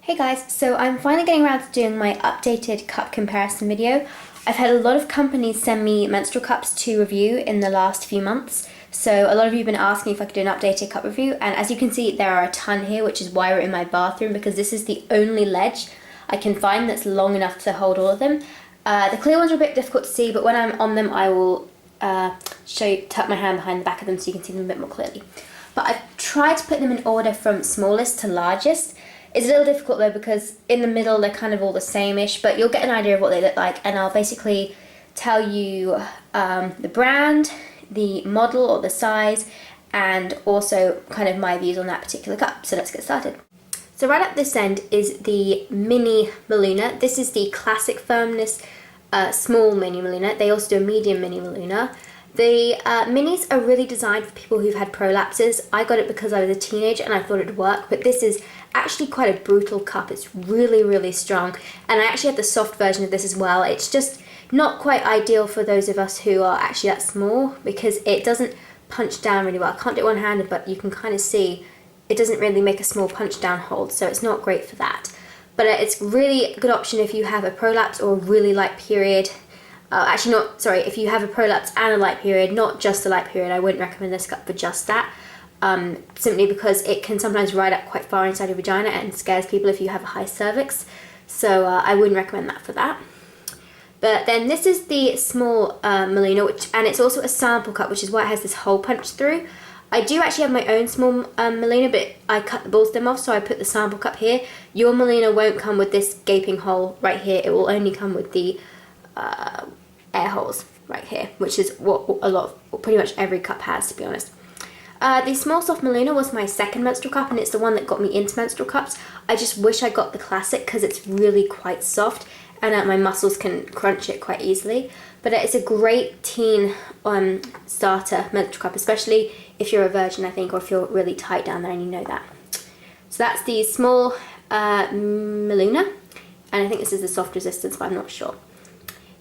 Hey guys, so I'm finally getting around to doing my updated cup comparison video. I've had a lot of companies send me menstrual cups to review in the last few months, so a lot of you have been asking if I could do an updated cup review, and as you can see there are a ton here, which is why we're in my bathroom, because this is the only ledge I can find that's long enough to hold all of them. The clear ones are a bit difficult to see, but when I'm on them I will tuck my hand behind the back of them so you can see them a bit more clearly. But I've tried to put them in order from smallest to largest. It's a little difficult though because in the middle they're kind of all the same-ish, but you'll get an idea of what they look like, and I'll basically tell you the brand, the model or the size, and also kind of my views on that particular cup. So let's get started. So right up this end is the mini Maluna. This is the classic firmness small mini Maluna. They also do a medium mini Maluna. The minis are really designed for people who've had prolapses. I got it because I was a teenager and I thought it'd work, but this is actually quite a brutal cup. It's really, really strong, and I actually have the soft version of this as well. It's just not quite ideal for those of us who are actually that small because it doesn't punch down really well. I can't do it one-handed, but you can kind of see it doesn't really make a small punch down hold, so it's not great for that. But it's really a good option if you have a prolapse or a really light period. If you have a prolapse and a light period, not just a light period, I wouldn't recommend this cup for just that. Simply because it can sometimes ride up quite far inside your vagina and scares people if you have a high cervix. So I wouldn't recommend that for that. But then this is the small Maluna, and it's also a sample cup, which is why it has this hole punched through. I do actually have my own small Maluna, but I cut the ball stem off, so I put the sample cup here. Your Maluna won't come with this gaping hole right here. It will only come with the air holes right here, which is what pretty much every cup has, to be honest. The small soft Maluna was my second menstrual cup, and it's the one that got me into menstrual cups. I just wish I got the classic because it's really quite soft and my muscles can crunch it quite easily. But it's a great teen starter menstrual cup, especially if you're a virgin, I think, or if you're really tight down there and you know that. So that's the small Maluna, and I think this is the soft resistance, but I'm not sure.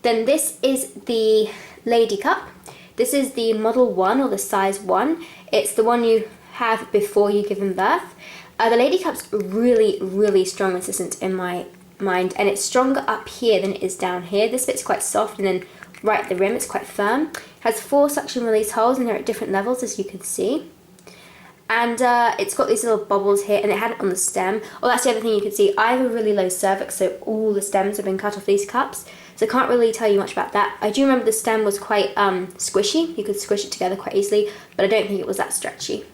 Then this is the lady cup. This is the model 1 or the size 1. It's the one you have before you give birth. The lady cup's really, really strong resistance in my mind, and it's stronger up here than it is down here. This bit's quite soft, and then right at the rim it's quite firm. It has 4 suction release holes, and they're at different levels, as you can see. And it's got these little bubbles here, and it had it on the stem. Oh, that's the other thing you can see. I have a really low cervix, so all the stems have been cut off these cups. So I can't really tell you much about that. I do remember the stem was quite squishy. You could squish it together quite easily, but I don't think it was that stretchy.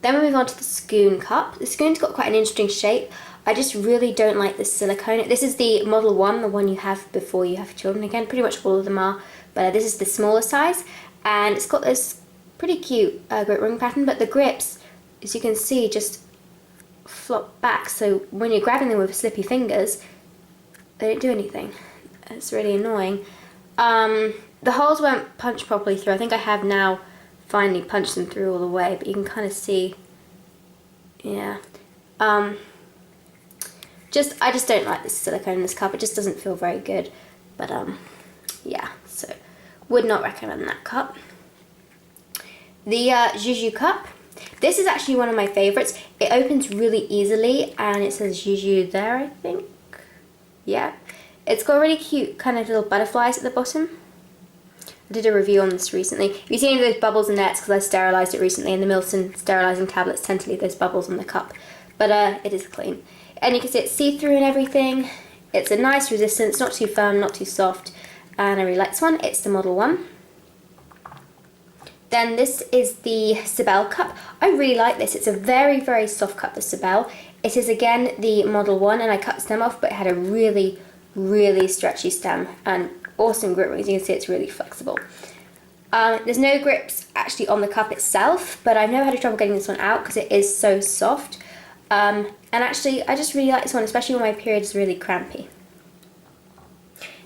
Then we move on to the Scoon Cup. The Scoon's got quite an interesting shape. I just really don't like the silicone. This is the model 1, the one you have before you have children. Again, pretty much all of them are, but this is the smaller size, and it's got this pretty cute grip ring pattern, but the grips, as you can see, just flop back. So when you're grabbing them with slippy fingers, they don't do anything. It's really annoying. The holes won't punch properly through. I think I have now finally punched them through all the way, but you can kind of see, yeah. I just don't like this silicone in this cup. It just doesn't feel very good. But yeah, so would not recommend that cup. The Juju Cup. This is actually one of my favorites. It opens really easily, and it says Juju there, I think. Yeah, it's got really cute kind of little butterflies at the bottom. I did a review on this recently. If you see any of those bubbles in there, it's because I sterilised it recently, and the Milton sterilising tablets tend to leave those bubbles on the cup. But it is clean. And you can see it's see-through and everything. It's a nice resistance, not too firm, not too soft, and I really like this one. It's the model 1. Then this is the Sibel Cup. I really like this. It's a very, very soft cup, the Sibel. It is again the model 1, and I cut the stem off, but it had a really, really stretchy stem and awesome grip rings. You can see it's really flexible. There's no grips actually on the cup itself, but I've never had trouble getting this one out because it is so soft. And actually, I just really like this one, especially when my period is really crampy.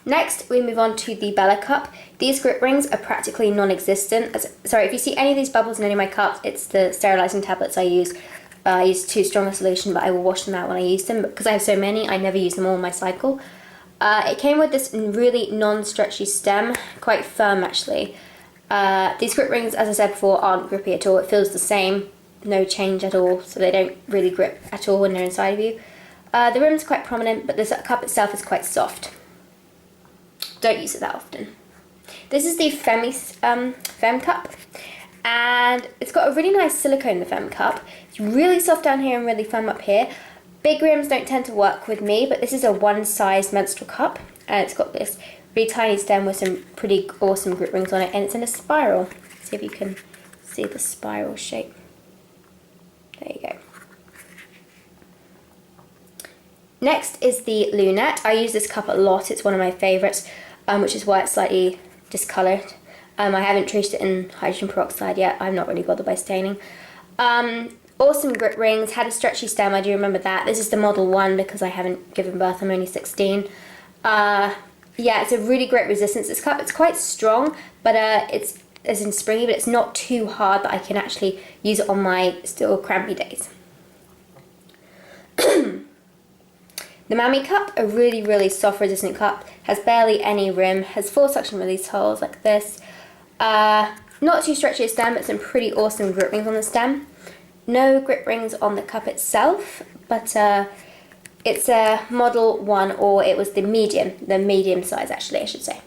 Next, we move on to the Bella Cup. These grip rings are practically non-existent. If you see any of these bubbles in any of my cups, it's the sterilising tablets I use. I use too strong a solution, but I will wash them out when I use them. Because I have so many, I never use them all in my cycle. It came with this really non-stretchy stem, quite firm actually. These grip rings, as I said before, aren't grippy at all. It feels the same no change at all, so they don't really grip at all when they're inside of you. The rim's quite prominent, but the cup itself is quite soft. Don't use it that often. This is the Femme Cup, and it's got a really nice silicone in the Femme Cup. It's really soft down here and really firm up here. Big rims don't tend to work with me, but this is a one-size menstrual cup, and it's got this really tiny stem with some pretty awesome grip rings on it, and it's in a spiral. See if you can see the spiral shape. There you go. Next is the Lunette. I use this cup a lot. It's one of my favourites, which is why it's slightly discoloured. I haven't treated it in hydrogen peroxide yet. I'm not really bothered by staining. Awesome grip rings. Had a stretchy stem. I do remember that. This is the Model 1 because I haven't given birth. I'm only 16. Yeah, it's a really great resistance. This cup, it's quite strong, but it's as in springy, but it's not too hard that I can actually use it on my still crampy days. The Mammy Cup, a really, really soft resistant cup, has barely any rim, has 4 suction release holes like this. Not too stretchy a stem, but some pretty awesome grip rings on the stem. No grip rings on the cup itself, but it's a Model 1, or it was the medium size actually, I should say.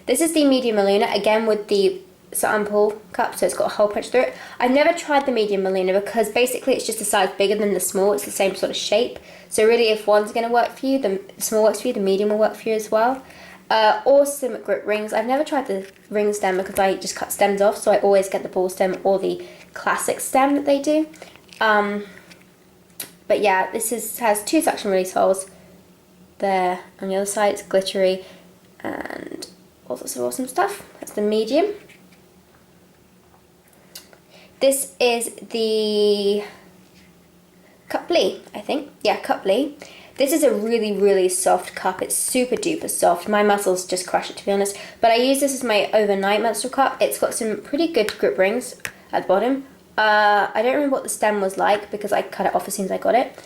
This is the medium Maluna, again with the sample cup, so it's got a hole punched through it. I've never tried the medium Maluna because basically it's just a size bigger than the small. It's the same sort of shape. So really, if one's going to work for you, the small works for you, the medium will work for you as well. Awesome grip rings. I've never tried the ring stem because I just cut stems off, so I always get the ball stem or the classic stem that they do. But yeah, this has 2 suction release holes. There on the other side, it's glittery and all sorts of awesome stuff. That's the medium. This is the Cupley, I think. Yeah, Cupley. This is a really, really soft cup. It's super duper soft. My muscles just crush it, to be honest. But I use this as my overnight menstrual cup. It's got some pretty good grip rings at the bottom. I don't remember what the stem was like because I cut it off as soon as I got it.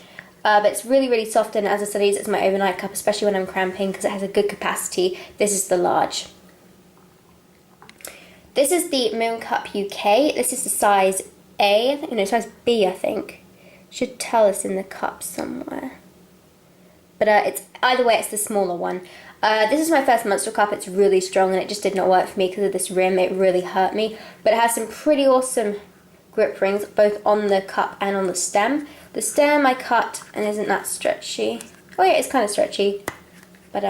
But it's really, really soft, and as I said, I use it as my overnight cup, especially when I'm cramping because it has a good capacity. This is the large. This is the Moon Cup UK. This is the size A, I think, no, size B, I think. Should tell us in the cup somewhere. But it's either way, it's the smaller one. This is my first menstrual cup. It's really strong, and it just did not work for me because of this rim. It really hurt me. But it has some pretty awesome grip rings, both on the cup and on the stem. The stem I cut, and isn't that stretchy. Oh yeah, it's kind of stretchy, but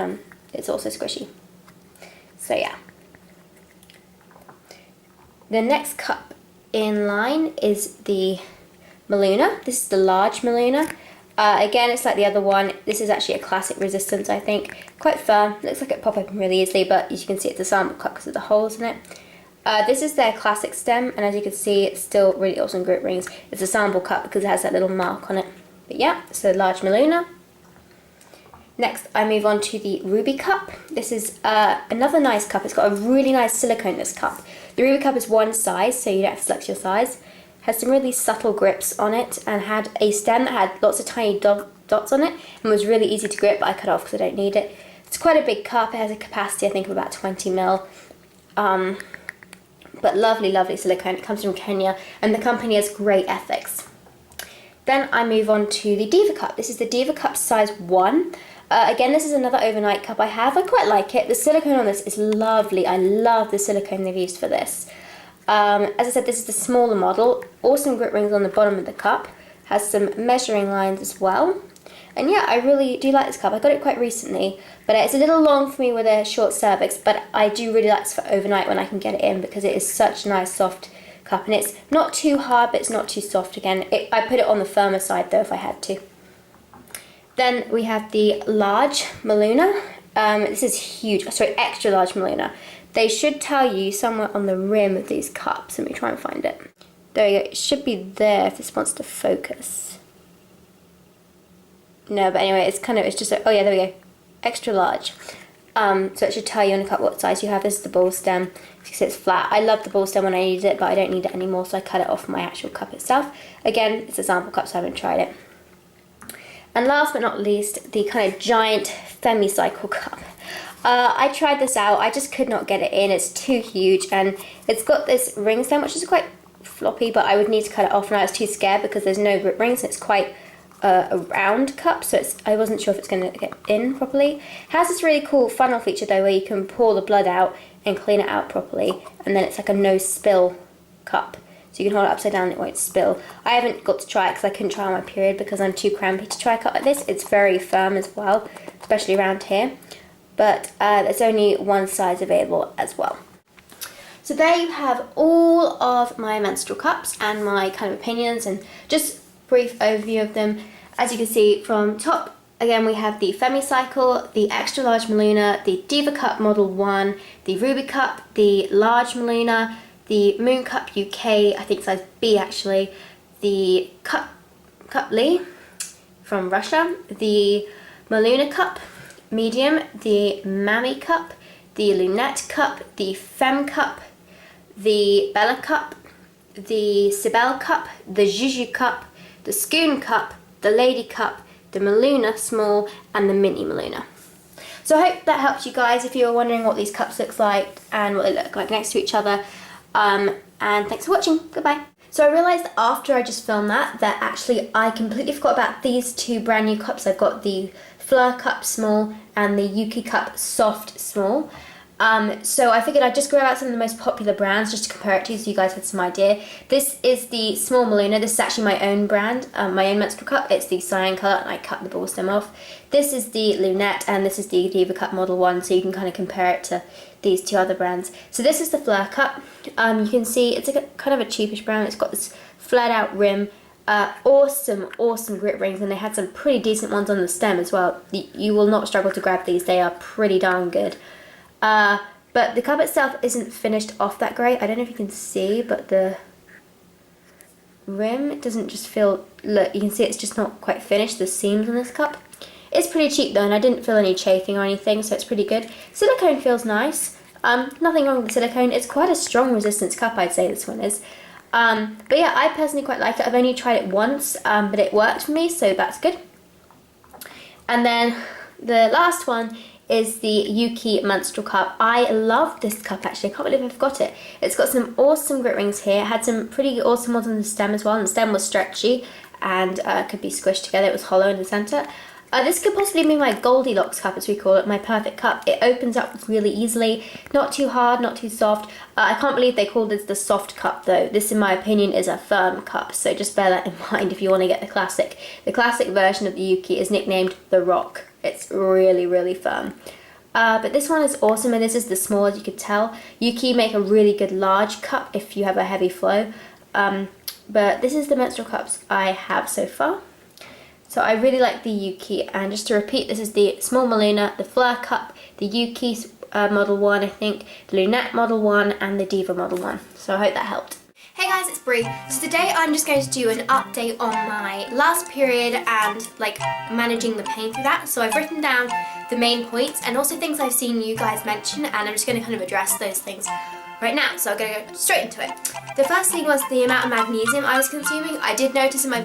it's also squishy. So yeah. The next cup in line is the Maluna. This is the large Maluna. Again, it's like the other one. This is actually a classic resistance, I think. Quite firm. Looks like it pop open really easily, but as you can see, it's a sample cup because of the holes in it. This is their classic stem, and as you can see, it's still really awesome grip rings. It's a sample cup because it has that little mark on it. But yeah, so large Maluna. Next, I move on to the Ruby Cup. This is another nice cup. It's got a really nice silicone in this cup. The Ruby Cup is one size, so you don't have to select your size. Has some really subtle grips on it, and had a stem that had lots of tiny dots on it, and was really easy to grip, but I cut off because I don't need it. It's quite a big cup. It has a capacity, I think, of about 20 ml. But lovely, lovely silicone. It comes from Kenya, and the company has great ethics. Then I move on to the Diva Cup. This is the Diva Cup size 1. Again, this is another overnight cup I have. I quite like it. The silicone on this is lovely. I love the silicone they've used for this. As I said, this is the smaller model. Awesome grip rings on the bottom of the cup. Has some measuring lines as well. And yeah, I really do like this cup. I got it quite recently, but it's a little long for me with a short cervix, but I do really like this for overnight when I can get it in because it is such a nice soft cup, and it's not too hard, but it's not too soft again. I put it on the firmer side though if I had to. Then we have the large Maluna. This is huge, sorry, extra large Maluna. They should tell you somewhere on the rim of these cups. Let me try and find it. There you go, it should be there if this wants to focus. No, but anyway, it's just oh yeah, there we go. Extra large. So it should tell you on the cup what size you have. This is the ball stem. You can see it's flat. I loved the ball stem when I needed it, but I don't need it anymore, so I cut it off my actual cup itself. Again, it's a sample cup, so I haven't tried it. And last but not least, the kind of giant Femicycle cup. I tried this out. I just could not get it in. It's too huge, and it's got this ring stem, which is quite floppy, but I would need to cut it off, and I was too scared because there's no grip rings and it's quite a round cup, so I wasn't sure if it's going to get in properly. It has this really cool funnel feature though, where you can pour the blood out and clean it out properly, and then it's like a no spill cup. So you can hold it upside down and it won't spill. I haven't got to try it because I couldn't try on my period because I'm too crampy to try a cup like this. It's very firm as well, especially around here. But there's only one size available as well. So there you have all of my menstrual cups and my kind of opinions and just brief overview of them. As you can see from top, again we have the Femicycle, the extra large Maluna, the Diva Cup Model 1, the Ruby Cup, the large Maluna, the Moon Cup UK, I think size B actually, the Cup Lee from Russia, the Maluna Cup medium, the Mammy Cup, the Lunette Cup, the Fem Cup, the Bella Cup, the Sibel Cup, the Juju Cup, the Scoon Cup, the Lady Cup, the Maluna Small, and the Mini Maluna. So I hope that helped you guys if you were wondering what these cups look like and what they look like next to each other. And thanks for watching. Goodbye. So I realised after I just filmed that actually I completely forgot about these two brand new cups. I've got the Fleur Cup Small and the Yuki Cup Soft Small. So I figured I'd just grab out some of the most popular brands just to compare it to so you guys had some idea. This is the Small Maluna. This is actually my own brand, my own menstrual cup. It's the cyan colour and I cut the ball stem off. This is the Lunette and this is the Diva Cup Model 1, so you can kind of compare it to these two other brands. So this is the Fleur Cup. You can see it's like a kind of a cheapish brown. It's got this flared out rim. Awesome grip rings, and they had some pretty decent ones on the stem as well. You will not struggle to grab these. They are pretty darn good. But the cup itself isn't finished off that great. I don't know if you can see, but the rim doesn't just feel, look, you can see it's just not quite finished, the seams on this cup. It's pretty cheap though, and I didn't feel any chafing or anything, so it's pretty good. Silicone feels nice. Nothing wrong with the silicone. It's quite a strong resistance cup, I'd say this one is. But yeah, I personally quite like it. I've only tried it once, but it worked for me, so that's good. And then the last one is the Yuki menstrual cup. I love this cup actually. I can't believe I forgot it. It's got some awesome grip rings here. It had some pretty awesome ones on the stem as well, and the stem was stretchy and could be squished together. It was hollow in the centre. This could possibly be my Goldilocks cup, as we call it, my perfect cup. It opens up really easily, not too hard, not too soft. I can't believe they called this the soft cup though. This, in my opinion, is a firm cup, so just bear that in mind if you want to get the classic. The classic version of the Yuki is nicknamed the Rock. It's really, really firm. But this one is awesome, and this is the small, as you could tell. Yuki make a really good large cup if you have a heavy flow. But this is the menstrual cups I have so far. So I really like the Yuki, and just to repeat, this is the Small Maluna, the Fleur Cup, the Yuki Model 1 I think, the Lunette Model 1 and the Diva Model 1. So I hope that helped. Hey guys, it's Brie. So today I'm just going to do an update on my last period and like managing the pain through that. So I've written down the main points and also things I've seen you guys mention, and I'm just going to kind of address those things right now. So I'm going to go straight into it. The first thing was the amount of magnesium I was consuming. I did notice in my